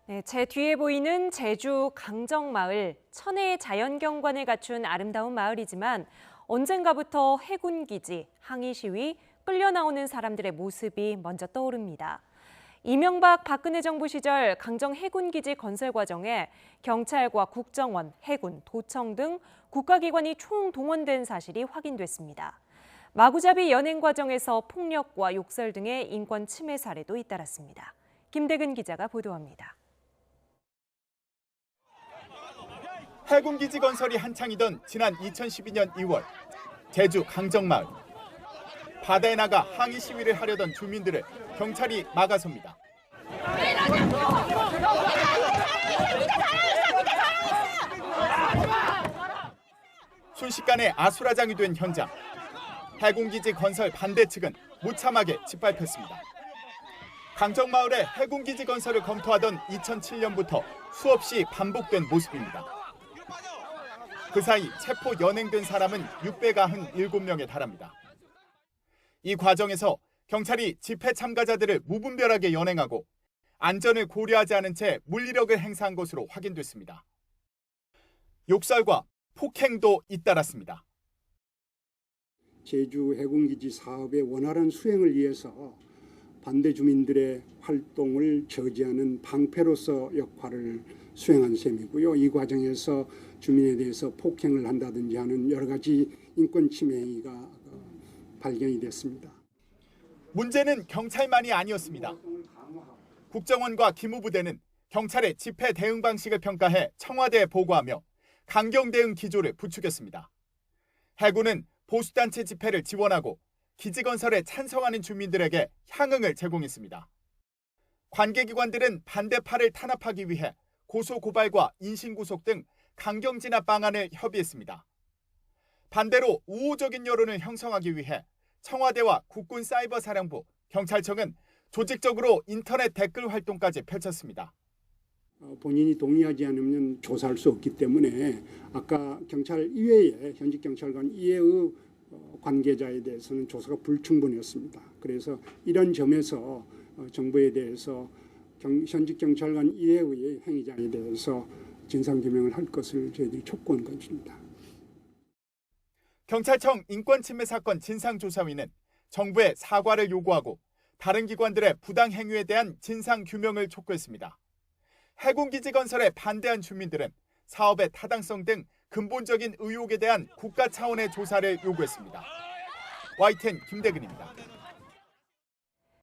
네, 제 뒤에 보이는 제주 강정마을, 천혜의 자연경관을 갖춘 아름다운 마을이지만 언젠가부터 해군기지, 항의시위, 끌려나오는 사람들의 모습이 먼저 떠오릅니다. 이명박 박근혜 정부 시절 강정 해군기지 건설 과정에 경찰과 국정원, 해군, 도청 등 국가기관이 총동원된 사실이 확인됐습니다. 마구잡이 연행 과정에서 폭력과 욕설 등의 인권 침해 사례도 잇따랐습니다. 김대근 기자가 보도합니다. 해군기지 건설이 한창이던 지난 2012년 2월, 제주 강정마을. 바다에 나가 항의 시위를 하려던 주민들을 경찰이 막아섭니다. 순식간에 아수라장이 된 현장. 해군기지 건설 반대 측은 무참하게 짓밟혔습니다. 강정마을의 해군기지 건설을 검토하던 2007년부터 수없이 반복된 모습입니다. 그 사이 체포 연행된 사람은 697명에 달합니다. 이 과정에서 경찰이 집회 참가자들을 무분별하게 연행하고 안전을 고려하지 않은 채 물리력을 행사한 것으로 확인됐습니다. 욕설과 폭행도 잇따랐습니다. 제주 해군기지 사업의 원활한 수행을 위해서 반대 주민들의 활동을 저지하는 방패로서 역할을 수행한 셈이고요. 이 과정에서 주민에 대해서 폭행을 한다든지 하는 여러 가지 인권 침해 행위가 발견이 됐습니다. 문제는 경찰만이 아니었습니다. 국정원과 기무부대는 경찰의 집회 대응 방식을 평가해 청와대에 보고하며 강경 대응 기조를 부추겼습니다. 해군은 보수단체 집회를 지원하고 기지건설에 찬성하는 주민들에게 향응을 제공했습니다. 관계기관들은 반대파를 탄압하기 위해 고소고발과 인신구속 등 강경 진압 방안을 협의했습니다. 반대로 우호적인 여론을 형성하기 위해 청와대와 국군사이버사령부, 경찰청은 조직적으로 인터넷 댓글 활동까지 펼쳤습니다. 본인이 동의하지 않으면 조사할 수 없기 때문에 아까 경찰 이외에 현직 경찰관 이외의 관계자에 대해서는 조사가 불충분했습니다. 그래서 이런 점에서 정부에 대해서 현직 경찰관 이외의 행위자에 대해서 진상규명을 할 것을 저희들이 촉구한 것입니다. 경찰청 인권침해 사건 진상조사위는 정부에 사과를 요구하고 다른 기관들의 부당 행위에 대한 진상규명을 촉구했습니다. 해군기지 건설에 반대한 주민들은 사업의 타당성 등 근본적인 의혹에 대한 국가 차원의 조사를 요구했습니다. YTN 김대근입니다.